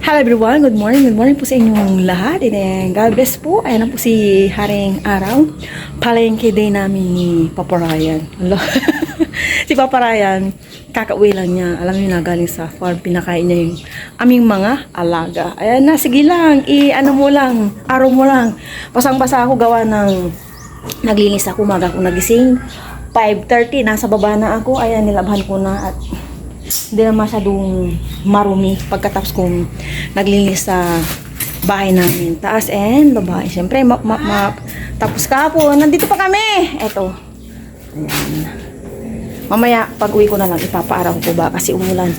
Hello everyone, good morning po sa inyong lahat. And then, God bless po. Ayan na po si Haring Araw. Palengke day namin ni Papa Ryan. Si Papa Ryan, kakauwi lang niya. Alam niyo na, galing sa farm, pinakain niya yung aming mga alaga. Ayan na, sige lang, ano mo lang, araw mo lang. Basang-basa ako, gawa ng naglinis ako, umaga ako nagising. 5:30, nasa baba na ako. Ayan, nilabhan ko na at hindi na masyadong marumi pagkatapos kong naglinis sa bahay namin. Taas and babae. Siyempre, tapos kahapon, nandito pa kami. Eto. Ayan. Mamaya, pag uwi ko na lang, ipapaaraw ko ba kasi umulan.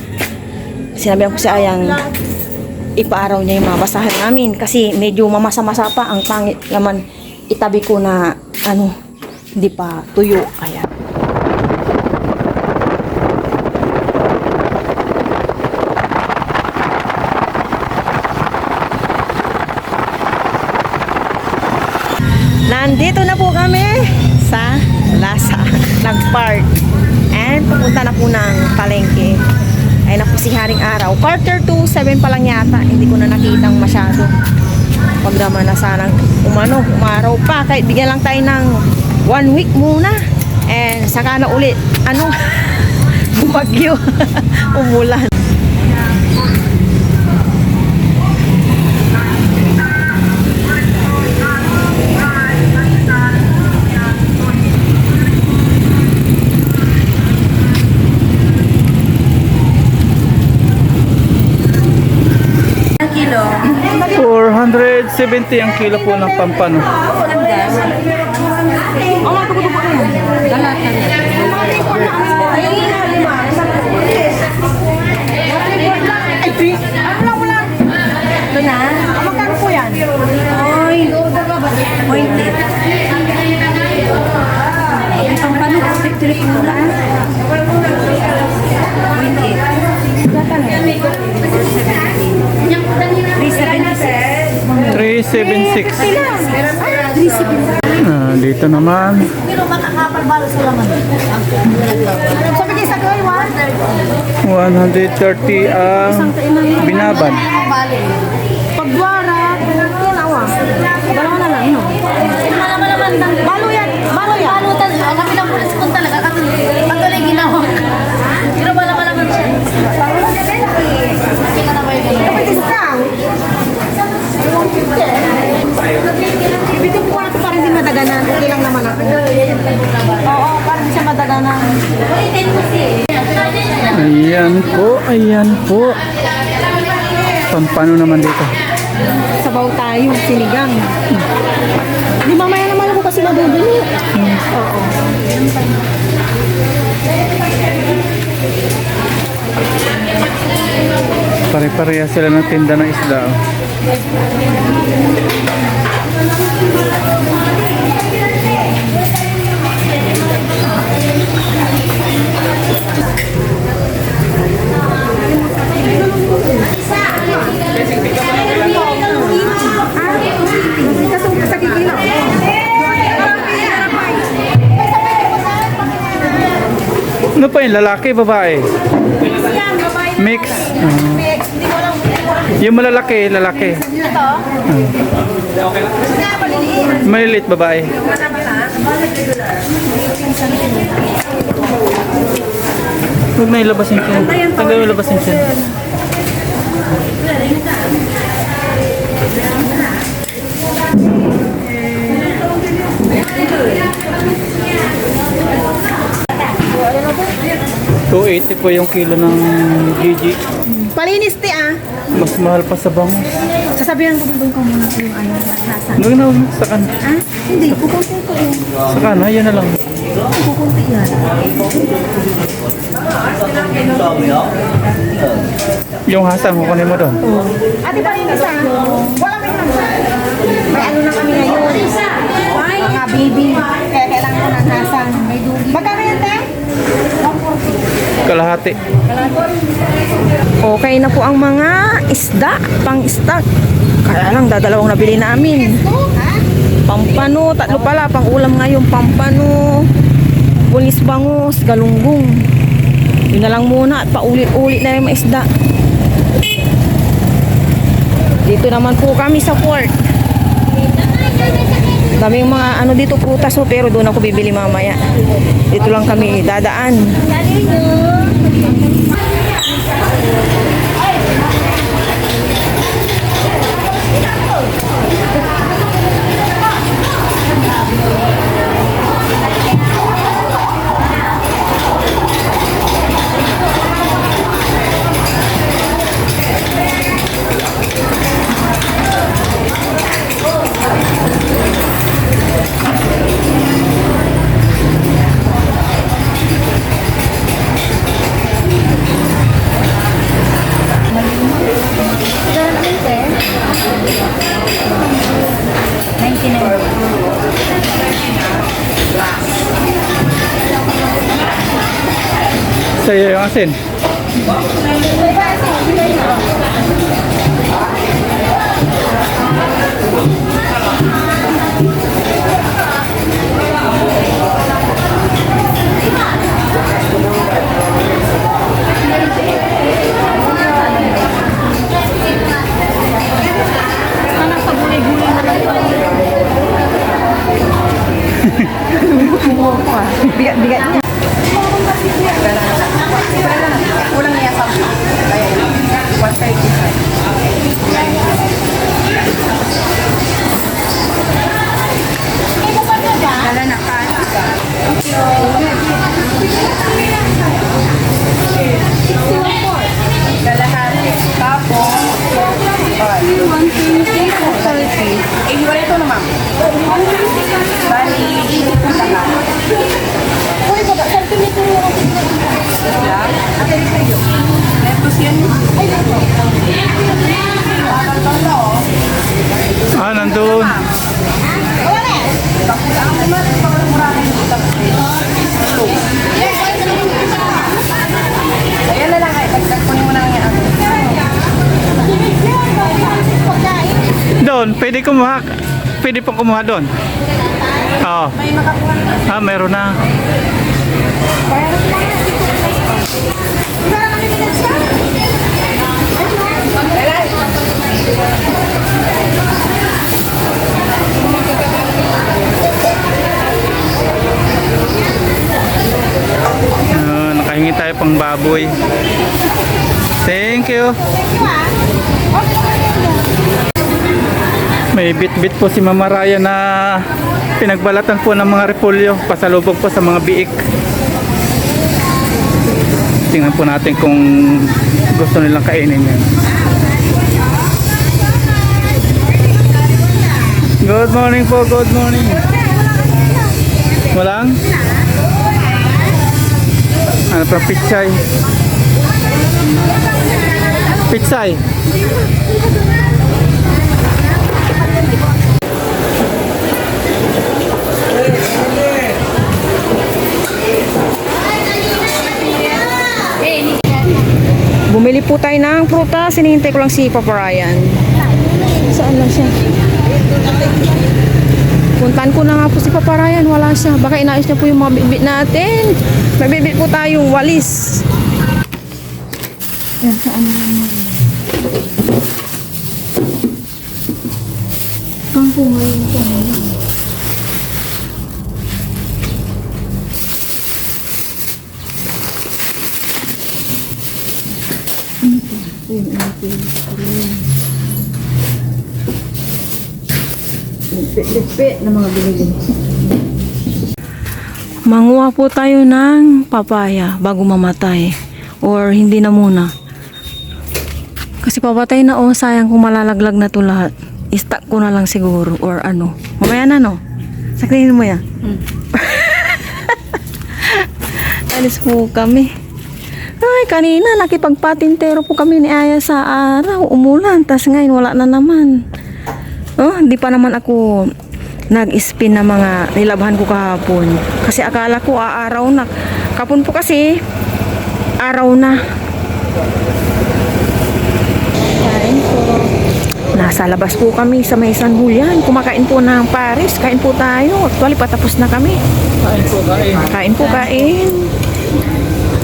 Sinabihan ko si Ayang, ipaaraw niya yung mga basahan namin kasi medyo mamasa-masa pa. Ang pangit naman, itabi ko na, hindi pa tuyo. Kaya, nandito na po kami sa Lasa, nag-park. And pupunta na po ng palengke. Ay na po si Haring Araw. 7:45 pa lang yata. Hindi ko na nakitang masyado. Pag naman na sanang umaraw pa. Kahit bigyan lang tayo ng 1 week muna. And saka na ulit, bumagyo. Umulan. Kilo. 470 ang kilo po ng pampano. Ito na. Magkano po yan? Ay, pointed. Ang paano ko picture mo na? Pointed. 376. Dito naman. Pero makakapal balo sa laman. Sabi kayo sa gawin, 130 ang binaban. pagwara, tinawa. Dalawa na lang, no? Malaman lang. Balo yan. Balutan. Kami lang pulis kung talaga kasi patuloy ginawa. Pero malaman siya. Kasi ka na ba yun? Kapag discount, ibitin ko na ito para hindi madaganan. Okay lang naman ako. Oo, para hindi siya madaganan. Ayan po. Pampano naman dito. Sabaw tayo, sinigang. Di mamaya naman ako kasi mabubili. Oo. Pare-pareha sila ng tinda ng isda. Sa kikilo. Ano pa yung lalaki, babae? Mix. Yung malalaki, lalaki. Maliliit, babae. Huwag na ilabas yung chin. Tanggal yung ilabas yung chin. $280 po yung kilo ng Gigi. Palinis ti Mas mahal pa sa bangus. Sasabihan ko doon ka muna sa yung nasa. Huwag na, sa kan. Hindi, kukunti ko eh. Sa kan, yan na lang. Kukunti yan. Yung hasang, kukunin mo doon. Ate, palinis wala may naman. May ano na kami ngayon. Mga baby. Kaya kailangan ko ng hasan. May dugi. Magkano yan, te? Kalahati. Okay na po ang mga isda, pang-stock. Kaya lang, dadalawang nabili namin. Pampano, 3 pala, pang ulam ngayon. Pampano, bulis bangus, galunggong. Yun na lang muna at paulit-ulit na yung mga isda. Dito naman po kami sa port. Daming mga ano dito prutas oh, pero doon ako bibili mamaya. Dito lang kami dadaan. Sa'yo yung asin. Bigat-bigat niya. Kulang niya sa 135. Dala na ka. Kalahati. Tapos, eh, wala ito naman. Bali, ito lang. Uy, baka centimeter yung Lepos yan. Ay, lepos. Ah, nandun. Wala. Ayan na lang. Kunin mo na nga yan. Doon, pwede kumuha. Pwede pong kumuha doon. Oo. May makakuha na. Ah, meron na. Nakahingi tayo pang baboy. Thank you. May bit-bit po si Mama Raya na pinagbalatan po ng mga repolyo. Pasalubog po sa mga biik. Tingnan po natin kung gusto nilang kainin yan. Good morning po, good morning. Walang? Ano pa, pitsay? Pitsay? Bumili po tayo ng prutas. Hinihintay ko lang si Papa Ryan. Saan lang siya? Puntahan ko na nga po si Papa Ryan. Wala siya. Baka inaayos niya po yung mga bibit natin. May bibit po tayong walis. Yan, saan na naman? Saan po ngayon po? Lipit na mga binili. Manguha po tayo ng papaya bago mamatay. Or hindi na muna. Kasi papatay na oh, sayang kung malalaglag na to lahat. I-stack ko na lang siguro or ano. Mamaya na no? Saklinin mo yan. Alis po kami. Ay, kanina nakipagpatintero po kami ni Aya sa araw. Umulan. Tas ngayon wala na naman. Oh, hindi pa naman ako nag-spin na mga nilabhan ko kahapon. Kasi akala ko aaraw na. Kapon po kasi araw na. Kain po. Nasa labas po kami sa may San Julian. Kumakain po ng Paris. Kain po tayo. Actually, patapos na kami. Kain po, kain. Kain po, kain.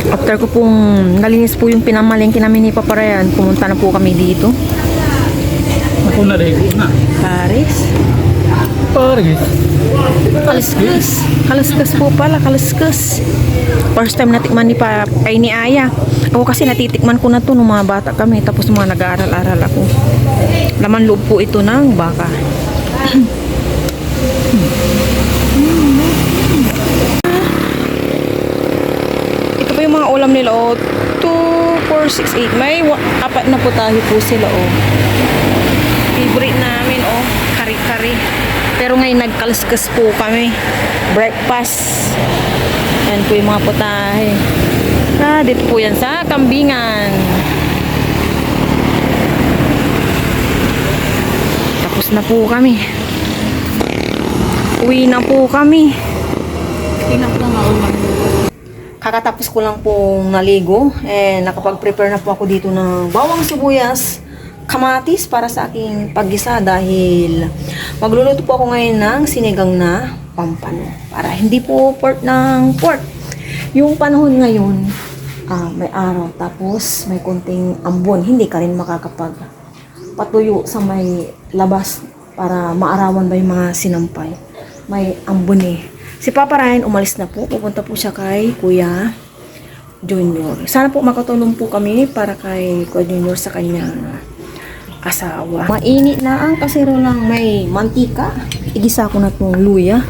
After ko pong nalinis po yung pinamalengke namin ni Papa Ryan, pumunta na po kami dito. ako naligo na. Paris. Paris. Kaluskus. Kaluskus po pala, kaluskus. First time natikman ni Aya. Ako kasi natitikman ko na to nung mga bata kami. Tapos nung mga nag-aaral-aral ako. Laman loob po ito ng baka. Ito po yung mga ulam nila. 2, 4, 6, 8. May apat na putahe po sila. Favorite namin. Kari-kari. Pero ngayon nagkaluskus po kami. Breakfast. Yan po yung mga putahe. Dito po yan sa Kambingan. Tapos na po kami. Uwi na po kami. Kakatapos ko lang pong naligo. Nakapag-prepare na po ako dito ng bawang sibuyas, kamatis para sa aking paggisa dahil magluluto po ako ngayon ng sinigang na pampano para hindi po pork ng pork. Yung panahon ngayon, may araw tapos may konting ambon, hindi ka rin makakapag patuyo sa may labas para maarawan ba yung mga sinampay. May ambon Si Papa Ryan umalis na po, pupunta po siya kay Kuya Junior. Sana po makatulong po kami para kay Kuya Junior sa kanyang asawa. Mainit na ang kasero lang may mantika. Igisa ko na itong luya.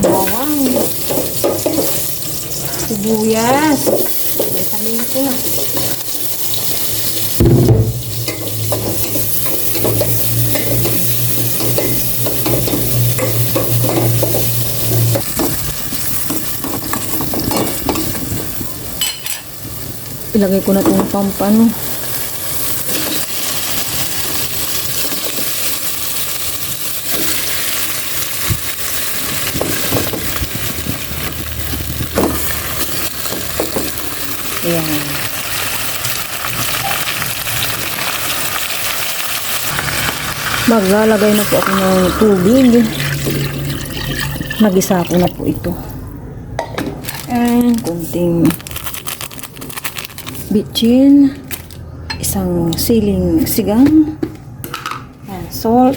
Bawang. Sibuyas. May sabihin ko na. Ilagay ko na itong pampano. Ayan. Maglalagay na po ako ng tubig. Nagisa ko na po ito. And kunting bitchin, isang siling sigang, and salt,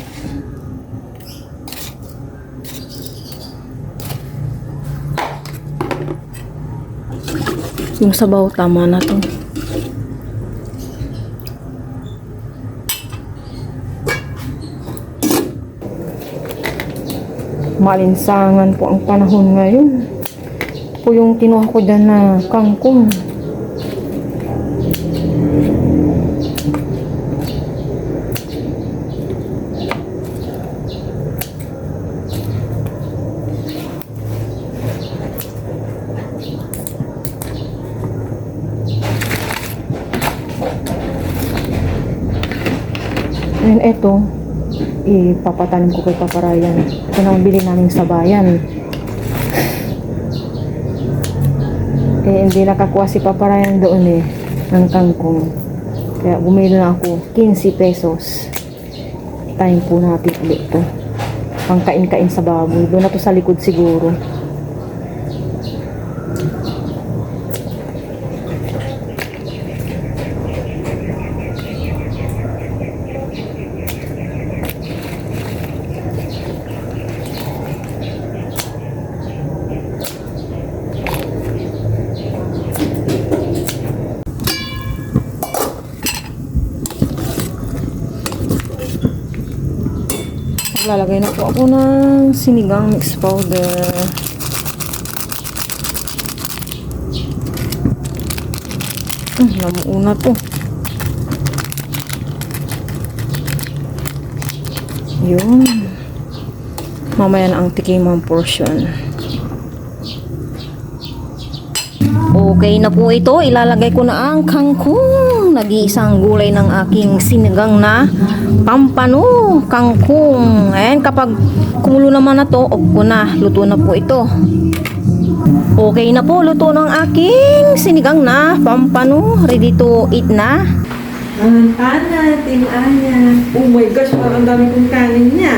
yung sabaw tama na to. Malinsangan po ang panahon ngayon. Ito po yung kinuha ko dyan na kangkong. And eto, ipapatanim ko kay Papa Ryan. Ito na ang bili namin sa bayan. Hindi nakakuha si Papa Ryan doon ng kangkong. Kaya bumili na ako 15 pesos. Time po natin ulit ito. Pangkain-kain sa baboy. Doon na to sa likod siguro. Lalagay na po ako ng sinigang mix powder. Namuuna to. Yun. Mamaya na ang tikimang portion. Okay na po ito. Ilalagay ko na ang kangkong. Nag-iisang gulay ng aking sinigang na pampano, kangkong. Ayan, kapag kumulo naman na to, off ko na. Luto na po ito. Okay na po. Luto ng aking sinigang na pampano. Ready to eat na. Ang kanin natin, Anya. Oh my gosh, parang dami kong kanin niya.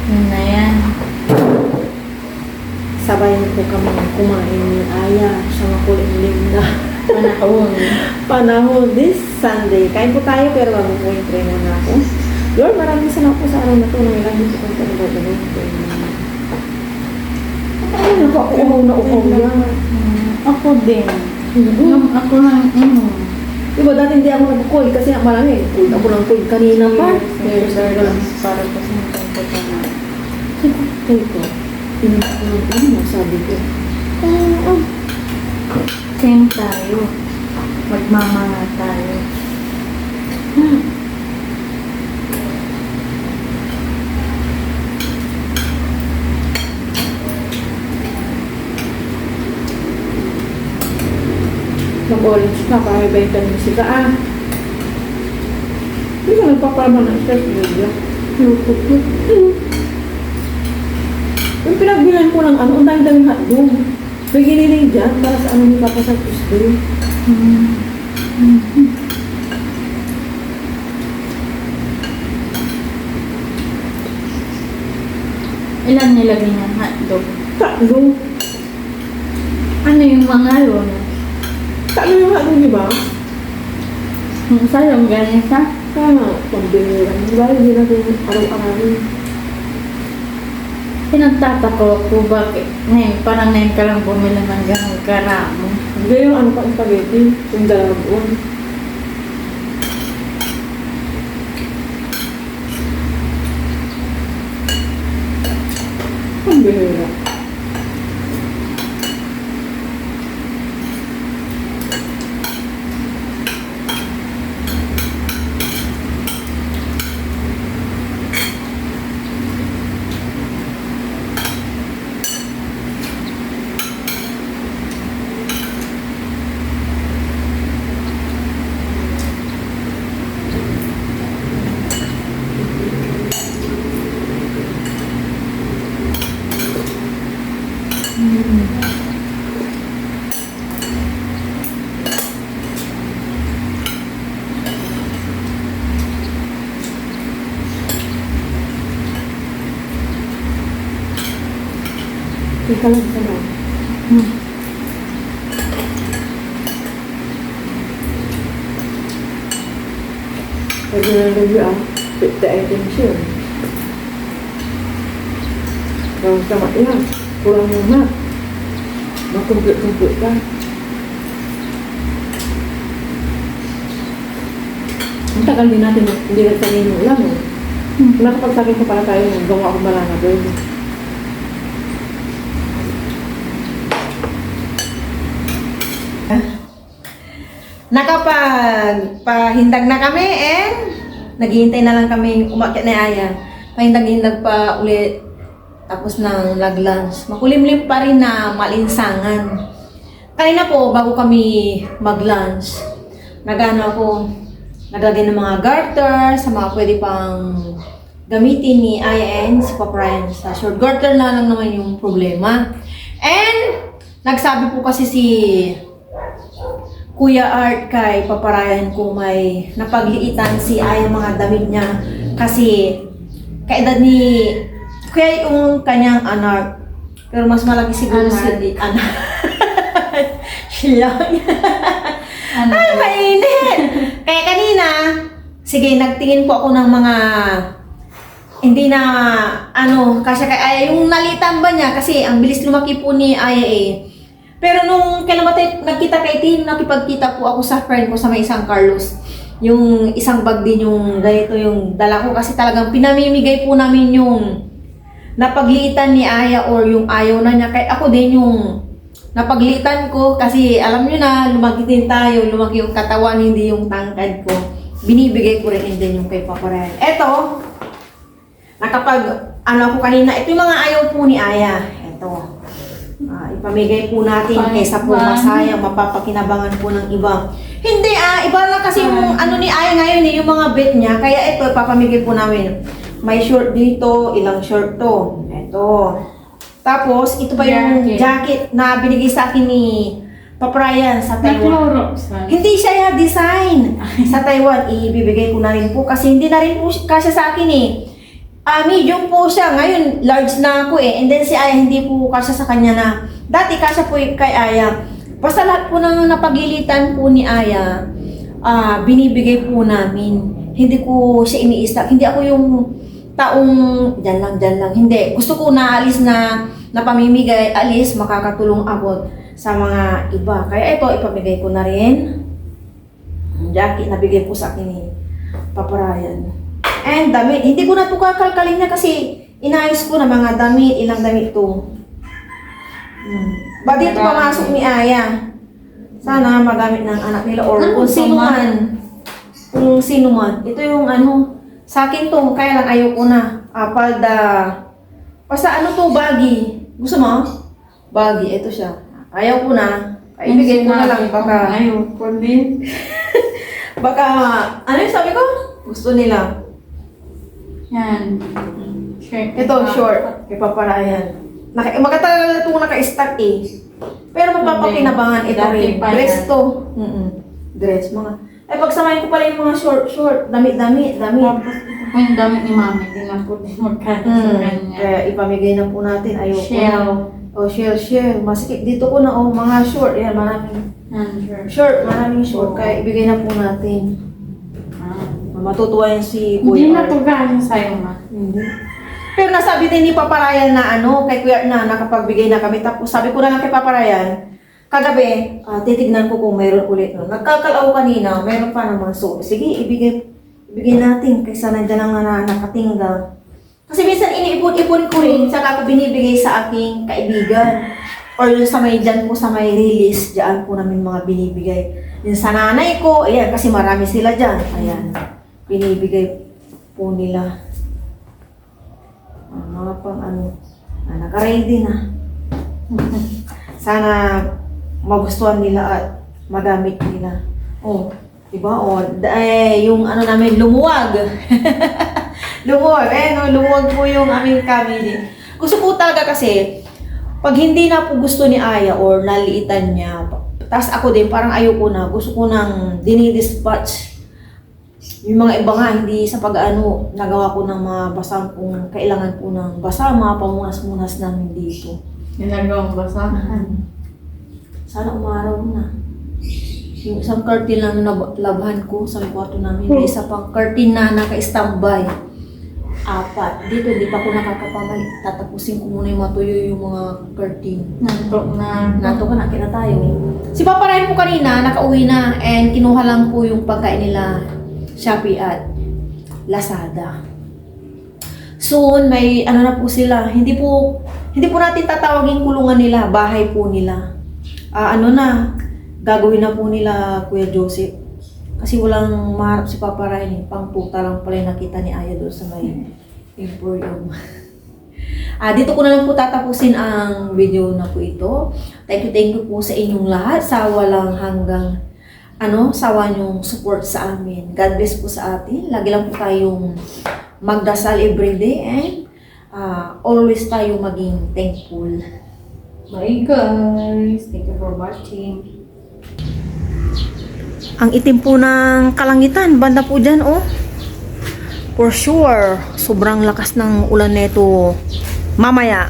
Yun na yan. Sabay po kami kumain ni Aya sa makulimlim na Panahon. panahon this Sunday. Kain po tayo pero bago po yung train na ako. Lord, maraming salamat po sa araw na ito. Nangyalang po kong tanong. Ay, naku, ako uhaw na uhaw yan. Ako din. Yung ako lang, Diba dati hindi ako nag-cold kasi marami. Cold ako ng cold kanina pa. para po sa mga ko na. Ito ko. Pinag ko ng ano, sabi ko. Same tayo. Magmamanga tayo. Mag-orange ka para may vitamin C ka. Hindi ka nagpaparama ng stress media. Yung pinagbilan ko ng ano, ang dami-daming hotdog. May giniling dyan para sa ano ni Papa sa Tuesday. Ilan nilagay niyang hotdog? Tatlo. Ano yung mga yun? Tatlo yung hotdog, di ba? Yung sayang galing sa? Kaya, pambiliran. Di ba, hindi natin araw-arawin. Pinagtatako ko bakit ngayon, parang ngayon ka lang bumili ng ganong karamo. Hindi yung ano pa, spaghetti. Yung dalawang buwan. Pambihira. Teka lang sa lang. Pwede na review put the attention. Kalau sama ya, kurang lemak. Makumplit-kumplit ka. Ang tagal din natin, hindi nagsanin yung ulam. Nakapagsakin ko para tayo, gawa akong malanga doon. Nakapagpahindag na kami and naghihintay na lang kami umakyat na Aya. Pahindag-hindag pa ulit tapos ng lag-lunch. Makulimlim pa rin na malinsangan. Kanina po, bago kami mag-lunch, naglagay ng mga garter sa mga pwede pang gamitin ni Aya and si Papa Ryan. Sa short garter na lang naman yung problema. And nagsabi po kasi si Kuya Art kay Papa Ryan kung may napagliitan si Aya mga damit niya kasi kaedad ni Kuya yung kanyang anak pero mas malaki siguro si anak. Siya. Ay, mainit! Kaya kanina, sige, nagtingin po ako ng mga hindi na kasi kay Aya yung nalitan ba niya kasi ang bilis lumaki po ni Aya eh. Pero nung kailan ba tayo nagkita kay Tim, nakipagkita po ako sa friend ko sa may isang Carlos. Yung isang bag din yung ganito yung dala ko kasi talagang pinamimigay po namin yung napagliitan ni Aya or yung ayaw na niya. Kahit ako din yung napagliitan ko kasi alam niyo na lumaki din tayo, lumaki yung katawan, hindi yung tangkad ko. Binibigay ko rin din yung kay Papa Ryan. Eto, ako kanina, ito yung mga ayaw po ni Aya. Eto. Ipamigay po natin kaysa po masayang mapapakinabangan po ng iba. Hindi iba lang kasi yung ni Aya ngayon yung mga bet niya. Kaya ito, ipapamigay po namin. May short dito, ilang short to. Ito. Tapos, ito pa yung jacket na binigay sa akin ni Papa Ryan sa Taiwan. Hindi siya design. Sa Taiwan, ibibigay ko na rin po kasi hindi na rin po kasya sa akin eh. Medium po siya. Ngayon, large na ako eh. And then si Aya, hindi po kasya sa kanya na. Dati kasya po kay Aya. Basta lahat po ng napagilitan po ni Aya, binibigay po namin. Hindi ko siya iniistak. Hindi ako yung taong dyan lang. Hindi. Gusto ko na alis na pamimigay. Alis, makakatulong ako sa mga iba. Kaya ito, ipamigay ko na rin. Jacket, nabigay po sa akin ni Papa Ryan. And damit. Hindi ko na ito kakalkalin na kasi inayos ko na mga damit. Ilang damit ito. Ba dito pamasok ni Aya. Sana magamit ng anak nila or kung sino man. Kung sino man. Ito yung sa akin to, kaya lang ayoko na. Palda. Basta to, baggy. Gusto mo? Baggy, ito siya. Ayaw ko na. Ibigay ko na lang, baka... Ayaw ko din. Baka, ano yung sabi ko? Gusto nila. Yan. Shirt. Ito, short. Kay Papa Ryan. Magkatagal na itong naka-stack eh. Pero mapapakinabangan ito rin. Dress to. Dress, mga... pagsamahin ko pala yung mga short. Damit. Tapos ito po yung damit ni Mami. Hindi na po din magkano sa kanya. Kaya ipamigay na po natin. Ayoko Shell. na. Shell. Masikip dito ko na. Mga short. Yan, maraming Shirt. Maraming short. Kaya ibigay na po natin. Matutuwa yan si Hindi Kuya na po galing sa'yo, Ma. Hindi. Pero nasabi din ni Papa Ryan na kay Kuya na nakapagbigay na kami. Tapos sabi ko na lang kay Papa Ryan, kagabi, titignan ko kung mayroon ulit. Nagkakalaw kanina, mayroon pa naman. So, sige, ibigay natin kaysa nandiyan lang na nakatinggal. Kasi minsan iniipon-ipon ko rin, saka ko binibigay sa aking kaibigan. Or yung sa may dyan po sa may release, dyan po namin mga binibigay. Yung sa nanay ko, ayan, kasi marami sila dyan. Ayan, binibigay po nila. Mga pang naka-ready na. Sana magustuhan nila at magamit nila. Diba? Yung namin, lumuwag. Lumuwag po yung aming family. Gusto po talaga kasi, pag hindi na po gusto ni Aya or naliitan niya, tapos ako din, parang ayoko na, gusto ko nang dinidispatch. Yung mga iba nga, hindi sa pag-ano, nagawa ko ng mga basang kung kailangan po ng basa, mga pamunas-munas namin dito. Ginagawang basahan. Sana umaraw na. Yung isang curtain lang na labhan ko sa kwarto namin, may isa pang curtain na naka-standby. 4. Dito, hindi pa ako nakakapamalik. Tatapusin ko muna yung matuyo yung mga curtain. Nato ka na, kina tayo. Si Papa Ryan po kanina, nakauwi na and kinuha lang po yung pagkain nila Shopee at Lazada. Soon, may na po sila. Hindi po natin tatawagin kulungan nila, bahay po nila. Gagawin na po nila Kuya Joseph. Kasi walang maharap si Papa Ryan, pang puta lang pala yung nakita ni Aya doon sa may emporium. Dito ko na lang po tatapusin ang video na po ito. Thank you po sa inyong lahat sa walang hanggang sawa niyong support sa amin. God bless po sa atin. Lagi lang po tayong magdasal everyday and always tayo maging thankful. Bye guys! Thank you for watching. Ang itim po ng kalangitan, banda po dyan, For sure, sobrang lakas ng ulan neto mamaya.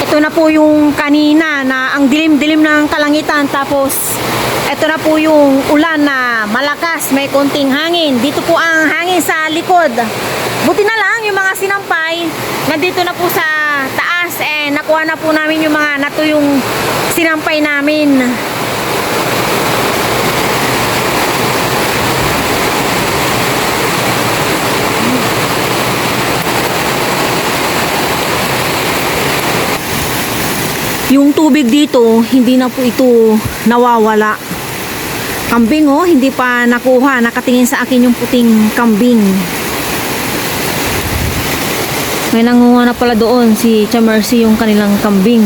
Ito na po yung kanina na ang dilim-dilim ng kalangitan, tapos ito na po yung ulan na malakas, may konting hangin. Dito po ang hangin sa likod. Buti na lang yung mga sinampay, nandito na po sa taas and nakuha na po namin yung mga natuyong sinampay namin. Yung tubig dito, hindi na po ito nawawala. Kambing hindi pa nakuha. Nakatingin sa akin yung puting kambing. May nangunga na pala doon si Tia Mercy yung kanilang kambing.